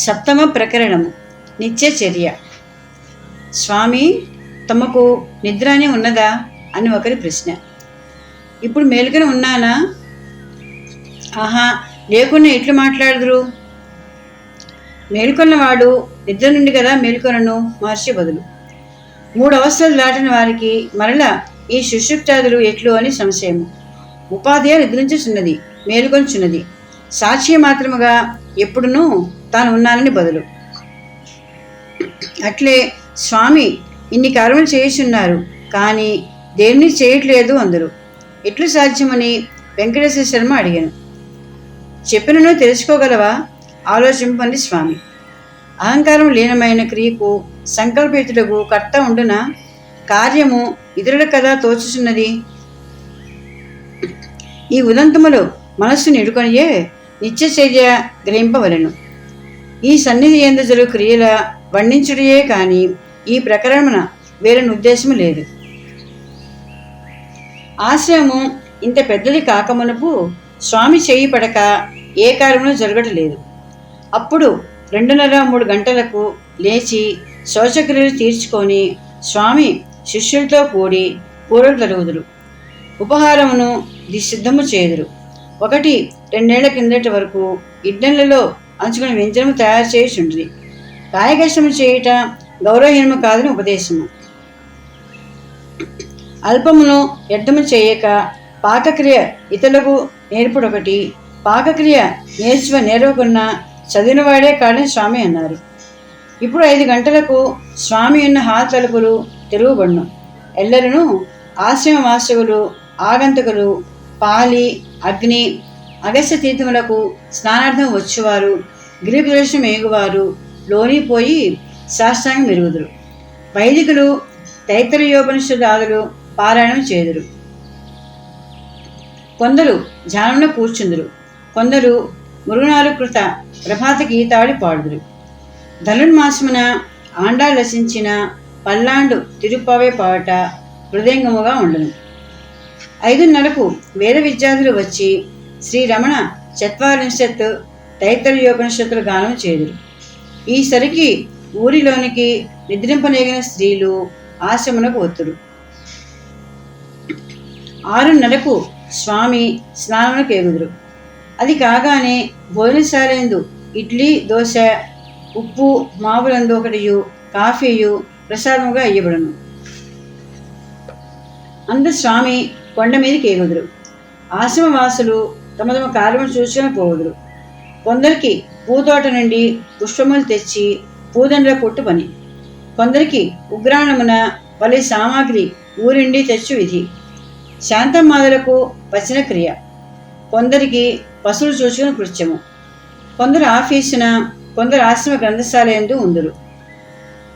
సప్తమ ప్రకరణము నిత్యచర్య. స్వామి, తమకు నిద్ర అని ఉన్నదా అని ఒకరి ప్రశ్న. ఇప్పుడు మేలుకొని ఉన్నానా? ఆహా, లేకున్నా ఎట్లు మాట్లాడదురు? మేలుకొన్నవాడు నిద్ర నుండి కదా మేలుకొనను మహర్షి బదులు. 3 అవస్థలు దాటిన వారికి మరల ఈ సుషుప్తాదులు ఎట్లు అని సంశయము. ఉపాధిగా నిద్రించుచున్నది, మేలుకొంచున్నది. సాక్షి మాత్రముగా ఎప్పుడునూ తాను ఉన్నానని బదులు. అట్లే స్వామి ఇన్ని కర్మలు చేయుచున్నారు, కానీ దేన్ని చేయట్లేదు అందరూ. ఎట్లు సాధ్యమని వెంకటేశ్వర శర్మ అడిగాను. చెప్పినను తెలుసుకోగలవా? ఆలోచింపండి స్వామి. అహంకారం లీనమైన క్రియకు సంకల్పితుడకు కర్త ఉండునా? కార్యము ఇతరుల కదా తోచుచున్నది. ఈ ఉదంతములో మనస్సును ఎడుకొనియే నిత్యచర్య గ్రహింపవలెను. ఈ సన్నిధి ఎందు జరుగు క్రియల వర్ణించుడియే కానీ ఈ ప్రకరణమున వేరని ఉద్దేశము లేదు. ఆశ్రయము ఇంత పెద్దది కాకమునపు స్వామి చేయి పడక ఏ కార్యమును జరగటలేదు. అప్పుడు 2:30-3 గంటలకు లేచి శౌచక్రియలు తీర్చుకొని స్వామి శిష్యులతో కూడి కూరలు తరుగుదురు. ఉపహారమును సిద్ధము చేయుదురు. 1-2 ఏళ్ల కిందటి వరకు ఇడ్డెన్లలో అంచుకుని వ్యంజనము తయారు చేయుచుండ్రి. కాయకష్టము చేయుట గౌరవహీనము కాదని ఉపదేశము. అల్పమును వ్యర్థము చేయక పాకక్రియ ఇతరులకు నేర్పుడొకటి. పాకక్రియ నేర్వకున్న చదివినవాడే కాడని స్వామి అన్నారు. ఇప్పుడు 5 గంటలకు స్వామి ఉన్న హాల్ తలుపులు తెరువబడును. ఎల్లరూ ఆశ్రమవాసకులు, ఆగంతకులు, పాలి, అగ్ని, అగస్త్య తీర్థములకు స్నానార్థం వచ్చువారు, గిరి ప్రదర్శనం ఏగువారు లోనిపోయి సాష్టాంగం మెరుగుదురు. వైదికులు తైత్తరీయోపనిషదాదులు పారాయణం చేదురు. కొందరు ధ్యానంలో కూర్చుందురు. కొందరు మురుగునాలుకృత ప్రభాత గీతాడి పాడుదురు. ధనుర్మాసమున ఆండాలు రచించిన పల్లాండు తిరుపావే పాట హృదయంగముగా ఉండను. 5:30కు వేద విద్యార్థులు వచ్చి శ్రీరమణ చత్వారింశత్ తైత్తరీయోపనిషత్తులు గానం చేదురు. ఈసరికి ఊరిలోనికి నిద్రింపనేగిన స్త్రీలు ఆశ్రమునకు వత్తురు. 6:30కు స్వామి స్నానమునకు ఎగుదురు. అది కాగానే భోజనశాలందు ఇడ్లీ, దోశ, ఉప్పు, మావులందు ఒకటియు, కాఫీయు ప్రసాదముగా ఇయ్యబడును. అందు స్వామి కొండ మీదకి ఎగుదురు. ఆశ్రమవాసులు తమ తమ కార్యము చూసుకొని పోవుదురు. కొందరికి పూతోట నుండి పుష్పములు తెచ్చి పూదండ్ల కొట్టు పని. కొందరికి ఉగ్రాణమున వలె సామాగ్రి ఊరిండి తెచ్చు విధి. శాంతమాదులకు వచన క్రియ. కొందరికి పశువులు చూసుకుని కృత్యము. కొందరు ఆఫీసున, కొందరు ఆశ్రమ గ్రంథశాల యందు ఉందురు.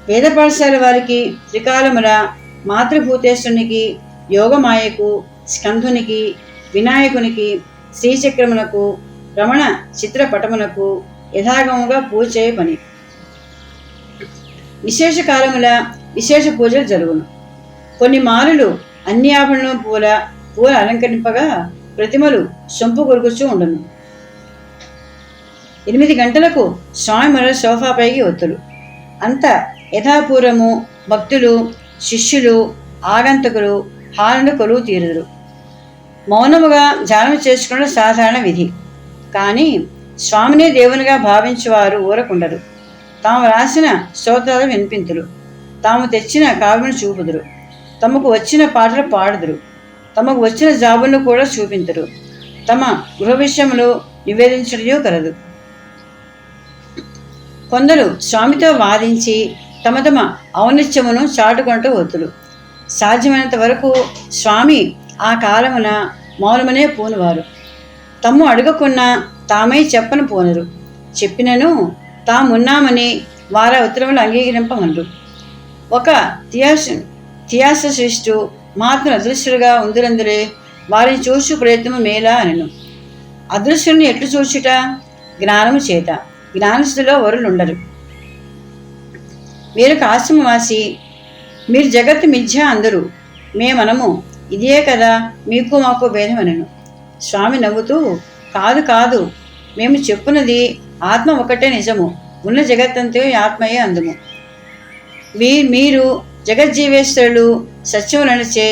వేద పాఠశాల వారికి త్రికాలముల మాతృభూతేశ్వరునికి, యోగమాయకు, స్కంధునికి, వినాయకునికి, శ్రీచక్రమునకు, రమణ చిత్రపటమునకు యథాగముగా పూజ చేయ పని. విశేష కాలముల విశేష పూజలు జరుగును. కొన్ని మారులు అన్ని ఆభరణము పూల అలంకరింపగా ప్రతిమలు సొంపు కొరుకుచూ ఉండను. 8 గంటలకు స్వామి మరల సోఫాపైకి ఒత్తులు. అంత యథాపూర్వము భక్తులు, శిష్యులు, ఆగంతకులు హాలను కొలువు తీరుదురు. మౌనముగా ధ్యానం చేసుకోవడం సాధారణ విధి. కానీ స్వామినే దేవునిగా భావించేవారు ఊరకుండరు. తాము రాసిన స్తోత్రాలు వినిపింతురు. తాము తెచ్చిన కావ్యను చూపుదురు. తమకు వచ్చిన పాటలు పాడుదురు. తమకు వచ్చిన జాబులను కూడా చూపింతురు. తమ గృహ విషయములు నివేదించడయో కలదు. కొందరు స్వామితో వాదించి తమ తమ ఔన్నత్యమును చాటుకుంటూ వతులు. సాధ్యమైనంత వరకు స్వామి ఆ కాలమున మౌనమనే పూనువారు. తమ్ము అడగకున్నా తామై చెప్పను పోనరు. చెప్పినను తామున్నామని వారి ఉత్తరములు అంగీకరింపమనరు. ఒక థియాససిస్టు మహాత్ములు అదృశ్యులుగా ఉందిరందులే వారిని చూచు ప్రయత్నము మేలా అనను. అదృశ్యుని ఎట్లు చూచుట? జ్ఞానము చేత. జ్ఞానస్థితిలో వరులుండరు. వీరికి ఆశ్రమవాసి, మీరు జగత్తు మిథ్య అందరు, మేమనము ఇదే కదా మీకు మాకు భేదమనను. స్వామి నవ్వుతూ, కాదు కాదు, మేము చెప్పున్నది ఆత్మ ఒకటే నిజము, ఉన్న జగత్తంతే ఆత్మయే అందుము. మీరు జగజ్జీవేశ్వరులు సత్యము నడిచే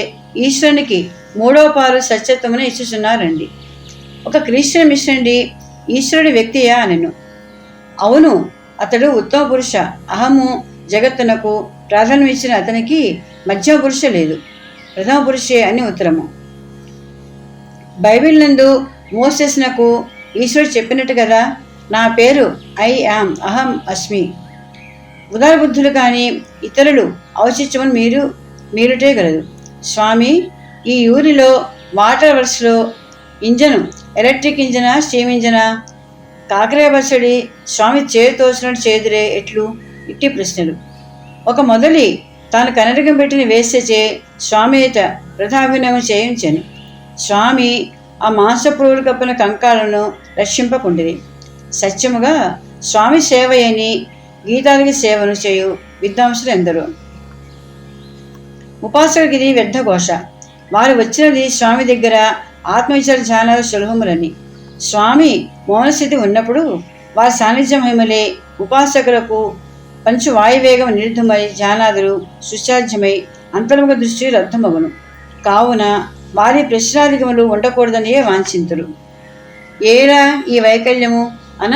ఈశ్వరునికి మూడవ పాలు సత్యత్వమును ఇచ్చుచున్నారండి. ఒక క్రిస్టియన్ మిషనరీ ఈశ్వరుడి వ్యక్తియా అనెను. అవును, అతడు ఉత్తమ పురుష. అహము జగత్తునకు ప్రాధాన్యం ఇచ్చిన అతనికి మధ్య పురుష లేదు, ప్రథమ పురుషే అని ఉత్తరము. బైబిల్ నందు మోసెస్నకు ఈశ్వరుడు చెప్పినట్టు కదా, నా పేరు ఐ యామ్, అహం అస్మి. ఉదార బుద్ధులు కానీ ఇతరులు ఔచిత్యమని మీరుటే గలదు. స్వామి, ఈ ఊరిలో వాటర్ వర్క్స్లో ఇంజను ఎలక్ట్రిక్ ఇంజనా, స్టీమ్ ఇంజనా? కాకరే బసడి స్వామి చేతోచినట్టు చేదురే ఎట్లు? ఇట్టి ప్రశ్నలు. ఒక మొదలి తాను కనరకం పెట్టిన వేసేచే స్వామి ఏట వృథాభినయం చేయించాను. స్వామి ఆ మాంసపురువులు కప్పిన కంకాలను రక్షింపకుండిరి. సత్యముగా స్వామి సేవయని గీతాలకి సేవను చేయు విద్వాంసులు ఎందరో. ఉపాసకుడికి వ్యర్థ ఘోష. వారు వచ్చినది స్వామి దగ్గర ఆత్మవిచార ధ్యానాలు సులభములని. స్వామి మౌనస్థితి ఉన్నప్పుడు వారి సాన్నిధ్యం మహిమలే ఉపాసకులకు పంచు వాయువేగం నిర్ధమై ధ్యానాదులు సుసాధ్యమై అంతర్ముఖ దృష్టి లబ్ధమగును. కావున వారి ప్రశ్నాధికములు ఉండకూడదనియే వాంఛింతురు. ఏరా ఈ వైకల్యము అన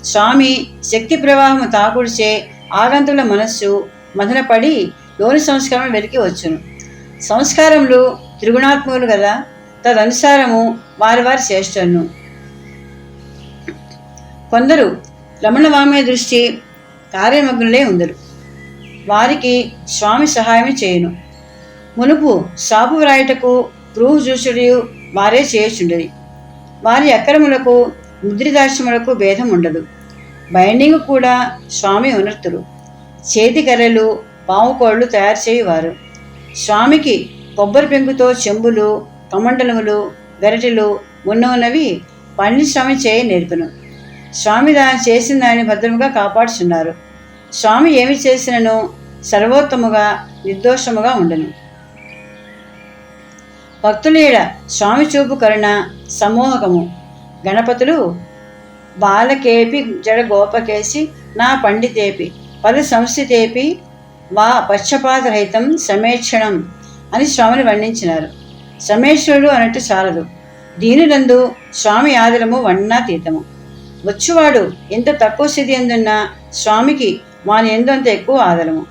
స్వామి శక్తి ప్రవాహము తాకుడిచే ఆగంతుల మనస్సు మదనపడి లోని సంస్కారం వెలికి వచ్చును. సంస్కారములు త్రిగుణాత్మకులు కదా, తదనుసారము వారి వారి శ్రేష్ఠను. కొందరు రమణవామయ దృష్టి కార్యమగ్నులే ఉందరు. వారికి స్వామి సహాయమే చేయును. మునుపు సాపు వ్రాయుటకు ప్రూహు చూచుడియు వారే చేయుచుండేది. వారి అక్రములకు ముద్రిదాశ్రములకు భేదం ఉండదు. బైండింగ్ కూడా స్వామి ఉనర్తులు. చేతి కర్రలు పాముకోళ్ళు తయారు చేయువారు. స్వామికి కొబ్బరి పెంకుతో చెంబులు, కమండలములు, గరిటెలు ఉన్నవి పండి స్వామి చేయ నేర్పును. స్వామి చేసిన దాన్ని భద్రముగా కాపాడుచున్నారు. స్వామి ఏమి చేసినను సర్వోత్తముగా నిర్దోషముగా ఉండను. భక్తులేడ స్వామి చూపు కరుణ సమోహకము. గణపతులు బాలకేపి జడ గోపకేసి నా పండితేపి పద సంస్థితేపి వా పక్షపాతరహితం సమేక్షణం అని స్వామిని వర్ణించినారు. సమేశ్వరుడు అన్నట్టు చాలదు. దీనినందు స్వామి ఆదరము వర్ణాతీతము. వచ్చువాడు ఎంత తక్కువ స్థితి ఎందున్నా స్వామికి వాని ఎంతో ఎక్కువ ఆదరము.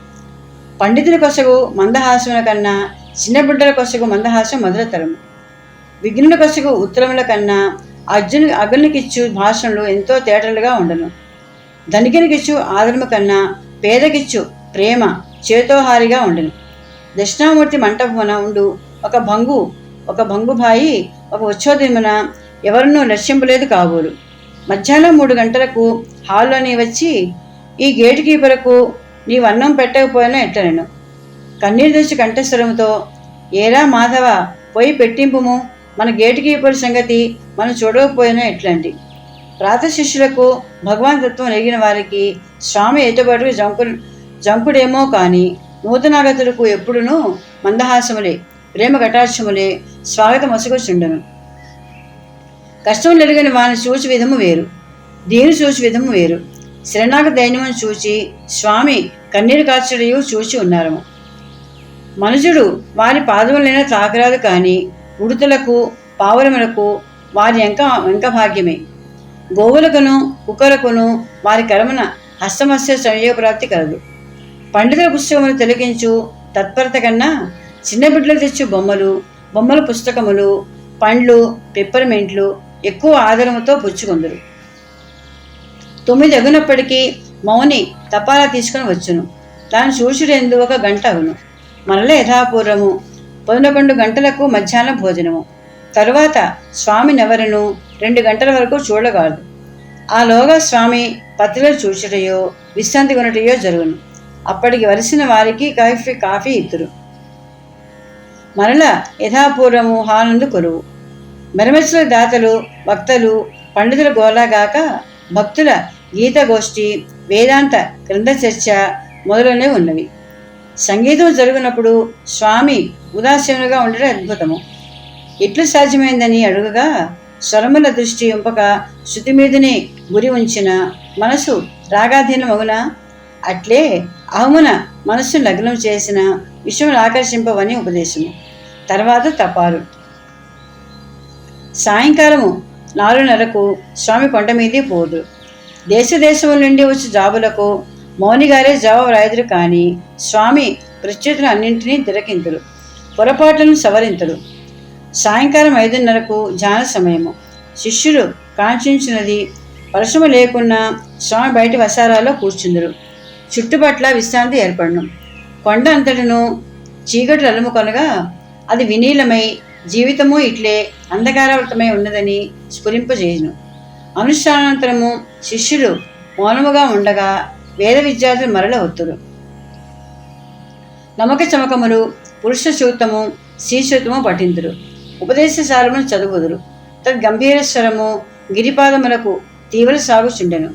పండితుల కొసగు మందహాసముల కన్నా చిన్న బిడ్డల కొసగు మందహాసం మొదలతరము. విఘ్నుల కొసగు ఉత్తరముల కన్నా అగ్నికిచ్చు భాషణలు ఎంతో తేటలుగా ఉండను. ధనికునికిచ్చు ఆదరము కన్నా పేదకిచ్చు ప్రేమ చేతోహారిగా ఉండను. దక్షిణామూర్తి మంటపమున ఉండు ఒక భంగుభాయి ఒక ఉత్సవదిమున ఎవరినూ లక్ష్యంపలేదు కాబోలు. మధ్యాహ్నం 3 గంటలకు హాల్లోని వచ్చి ఈ గేటు కీపరకు నీవు అన్నం పెట్టకపోయినా ఎట్లనెను. కన్నీరు తెచ్చి కంఠస్వరముతో, ఏరా మాధవ, పోయి పెట్టింపుము, మన గేటు కీపర్ సంగతి మనం చూడకపోయినా ఎట్లండి. ప్రాత శిష్యులకు భగవాన్ తత్వం ఎరిగిన వారికి స్వామి ఎటుబడుకు జంకుడేమో కానీ నూతనాగతులకు ఎప్పుడునూ మందహాసములే, ప్రేమ కటాక్షములే స్వాగతం మొసగొచ్చుండను. కష్టం ఎరుగని వాని చూచి విధము వేరు, దీని చూచి విధము వేరు. శరణాగ దైన్యమును చూచి స్వామి కన్నీరు కార్చడియు చూచి ఉన్నారు. మనుజుడు వారి పాదములైనా తాకరాదు కానీ ఉడుతలకు పావురములకు వారి వెంక భాగ్యమే. గోవులకును కుక్కలకును వారి కరమున హస్తమస్య సంయోగప్రాప్తి కలదు. పండితుల పుస్తకములు తిలకించు తత్పరత కన్నా చిన్న బిడ్డలు తెచ్చు బొమ్మల పుస్తకములు, పండ్లు, పెప్పర్మెంట్లు ఎక్కువ ఆదరముతో పుచ్చుకొందరు. 9 అగునప్పటికీ మౌని తపాలా తీసుకొని వచ్చును. దాన్ని చూచుడెందు 1 గంట అగును. మరల యథాపూర్వము 11 గంటలకు మధ్యాహ్న భోజనము. తరువాత స్వామినెవరను 2 గంటల వరకు చూడగలదు. ఆలోగా స్వామి పత్రికలు చూచుటయో విశ్రాంతి కొనటయో జరుగును. అప్పటికి వలసిన వారికి కాఫీ ఇద్దురు. మరల యథాపూర్వము హానందు కొరువు. మెరమెచ్చుల దాతలు, వక్తలు, పండితుల గోలాగాక భక్తుల గీతగోష్ఠి, వేదాంత గ్రంథ చర్చ మొదలనే ఉన్నవి. సంగీతం జరుగునప్పుడు స్వామి ఉదాసీనులుగా ఉండడం అద్భుతము. ఎట్లు సాధ్యమైందని అడుగగా స్వరముల దృష్టి ఉంపక శృతి మీదనే గురి ఉంచిన మనసు రాగాధీనమగునా? అట్లే అహమున మనస్సు లగ్నం చేసిన విషయములు ఆకర్షింపవని ఉపదేశము. తర్వాత తపాలు. సాయంకాలము 4:30కు స్వామి కొండ మీదే పోదు. దేశముల నుండి వచ్చి జాబులకు మౌనిగారే జవాబు రాయుదురు. కానీ స్వామి ప్రత్యుతులు అన్నింటినీ తిరకింతురు, పొరపాట్లను సవరింతురు. సాయంకాలం 5:30కు ధ్యాన సమయము. శిష్యులు కాంక్షించినది వర్షము లేకున్నా స్వామి బయటి వసారాల్లో కూర్చుందరు. చుట్టుపట్ల విశ్రాంతి ఏర్పడను. కొండ అంతటను చీకటి అలుముకొనగా అది వినీలమై జీవితము ఇట్లే అంధకారవృతమై ఉన్నదని స్ఫురింపజేయును. అనుష్ఠానానంతరము శిష్యులు మౌనముగా ఉండగా వేద విద్యార్థులు మరల ఒత్తురు. నమక చమకములు, పురుష సూక్తము, శ్రీసూక్తము పఠింతురు. ఉపదేశశాలమును చదువుదురు. తద్గంభీర స్వరము గిరిపాదములకు తీవ్ర సాగుచుండెను.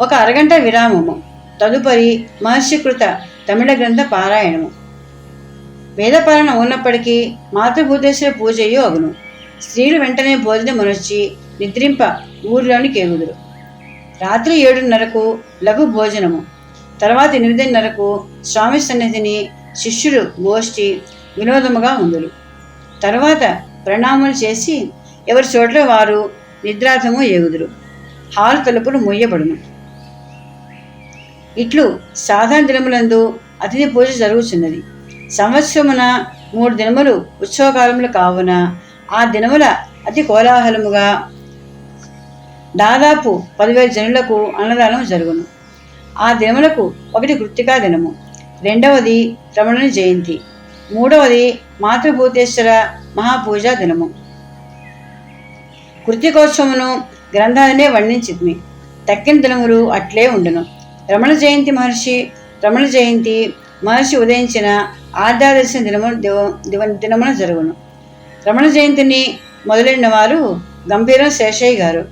ఒక అరగంట విరామము. తదుపరి మహర్షికృత తమిళ గ్రంథ పారాయణము. వేదపాలన ఉన్నప్పటికీ మాతృభూతేశ్వర పూజయు అగును. స్త్రీలు వెంటనే భోజనమునొచ్చి నిద్రింప ఊరిలోని కేగుదురు. రాత్రి 7:30కు లఘు భోజనము. తర్వాత 8:30కు స్వామి సన్నిధిని శిష్యులు గోష్ఠి వినోదముగా ఉందురు. తర్వాత ప్రణామములు చేసి ఎవరి చోట్ల వారు నిద్రార్థము ఏగుదురు. హాలు తలుపులు మూయబడును. ఇట్లు సాధారణ దినములందు అతిథి పూజ జరుగుతున్నది. సంవత్సరమున 3 దినములు ఉత్సవకాలములు కావున ఆ దినముల అతి కోలాహలముగా దాదాపు 10,000 జనులకు అన్నదానం జరుగును. ఆ దినములకు ఒకటి కృత్తికా దినము, రెండవది రమణుని జయంతి, మూడవది మాతృభూతేశ్వర మహాపూజా దినము. కృత్తికోత్సవమును గ్రంథాలనే వర్ణించిద్మి. తక్కిన దినములు అట్లే ఉండును. రమణ జయంతి మహర్షి ఉదయించిన ఆర్ధాదర్శన దినమున జరుగును. రమణ జయంతిని మొదలైన వారు గంభీరం శేషయ్య గారు.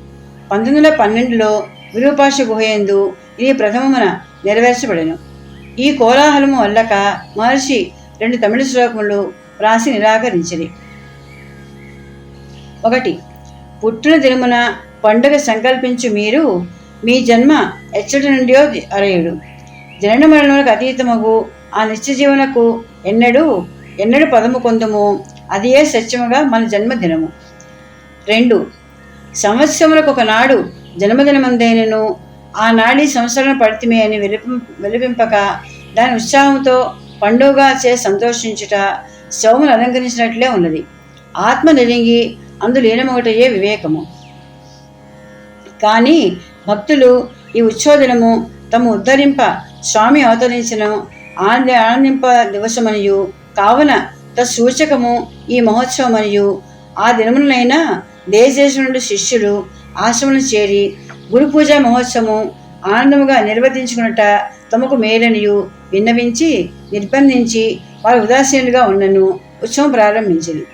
1912లో విరూపాక్ష గుహయందు ఇది ప్రథమమున నెరవేర్చబడెను. ఈ కోలాహలము వల్లక మహర్షి 2 తమిళ శ్లోకములు వ్రాసి నిరాకరించిరి. 1. పుట్టిన దినమున పండుగ సంకల్పించు మీరు మీ జన్మ ఎచ్చటి నుండియో అరయుడు. జనన మరణములకు అతీతమగు ఆ నిత్య జీవనకు ఎన్నడు పదము కొందుము, అది ఏ సత్యముగా మన జన్మదినము. 2. సంవత్సరములకు ఒకనాడు జన్మదినమందైనను ఆనాడి సంవత్సరం పడితిమే అని వెలిపింపక దాని ఉత్సాహంతో పండుగగా సంతోషించుట శవమును అలంకరించినట్లే ఉన్నది. ఆత్మ నిలింగి అందు లీనమొకటయే వివేకము. కానీ భక్తులు ఈ ఉత్సవదినము తమ ఉద్ధరింప స్వామి అవతరించిన ఆనందింప దివసమనియు కావున తత్సూచకము ఈ మహోత్సవమనియు ఆ దినములైనా దేశదేశం నుండి శిష్యులు ఆశ్రమను చేరి గురు పూజా మహోత్సవము ఆనందముగా నిర్వర్తించుకున్నట తమకు మేలనియు విన్నవించి నిర్బంధించి వారు ఉదాసీనులుగా ఉన్నను ఉత్సవం ప్రారంభించింది.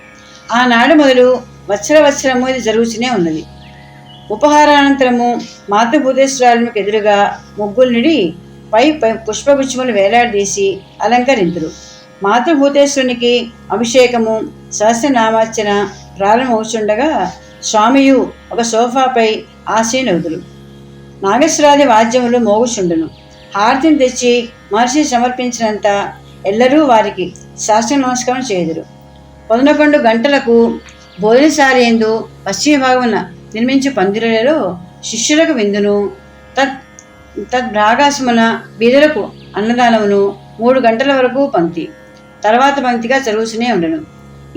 ఆనాడు మొదలు వత్సరము ఇది జరుగుతూనే ఉన్నది. ఉపహారానంతరము మాతృభూతేశ్వరాలకు ఎదురుగా ముగ్గుల్నిడి పై పుష్పగుచ్చములు వేలాడదీసి అలంకరింతురు. మాతృభూతేశ్వరునికి అభిషేకము సహస్రనామార్చన ప్రారంభమవుతుండగా స్వామియు ఒక సోఫాపై ఆసీనవుదురు. నాగేశ్వరాది వాద్యములు మోగుచుండును. హారతిని తెచ్చి మహర్షి సమర్పించినంత ఎల్లరూ వారికి శాస్త్ర నమస్కారం చేయుదురు. 11 గంటలకు భోజనశాల యందు పశ్చిమ భాగమున నిర్మించు పందిరులలో శిష్యులకు విందును, తద్భాగాసమున బీదలకు అన్నదానమును 3 గంటల వరకు పంక్తి, తర్వాత పంక్తిగా జరుగుతూనే ఉండను.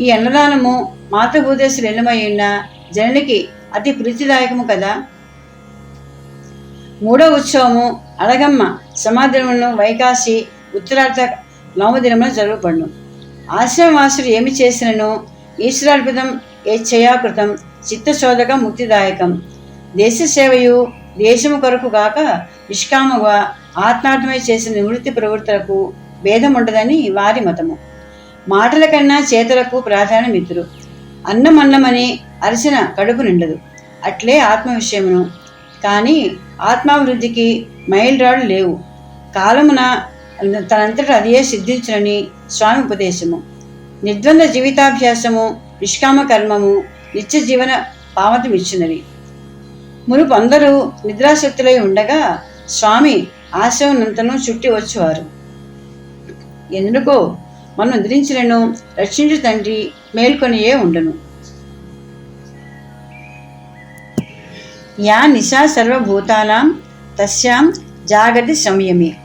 ఈ అన్నదానము మాతృభూతేశ్వరు ఎల్లమై ఉన్న జనునికి అతి ప్రీతిదాయకము కదా. 3వ ఉత్సవము అలగమ్మ సమాధినమును వైకాసి ఉత్తరార్థ నవదినమున జరుగుపడును. ఆశ్రమవాసుడు ఏమి చేసినను ఈశ్వరార్పితం ఏచ్ఛయాకృతం చిత్తశోధకం ముక్తిదాయకం. దేశ సేవయు దేశము కొరకు గాక నిష్కామగా ఆత్మార్థమై చేసిన నివృత్తి ప్రవృత్తులకు భేదం ఉండదని వారి మతము. మాటల కన్నా చేతులకు ప్రాధాన్యమిత్తురు. అన్నమన్నమని అరిసిన కడుపు నిండదు. అట్లే ఆత్మ విషయమును. కానీ ఆత్మాభివృద్ధికి మైలురాళ్ళు లేవు. కాలమున తనంతట అదియే సిద్ధించునని స్వామి ఉపదేశము. నిర్ద్వంద్వ జీవితాభ్యాసము, నిష్కామ కర్మము నిత్య జీవన పామతమిచ్చినవి. మునుపు అందరూ నిద్రాశక్తులై ఉండగా స్వామి ఆశ్రమనంతను చుట్టి వచ్చేవారు. ఎందుకో మనం నిద్రించలను రక్షించు తండ్రి మేల్కొనియే ఉండను. యా నిశా సర్వభూతానాం తస్యాం జాగతి సంయమి.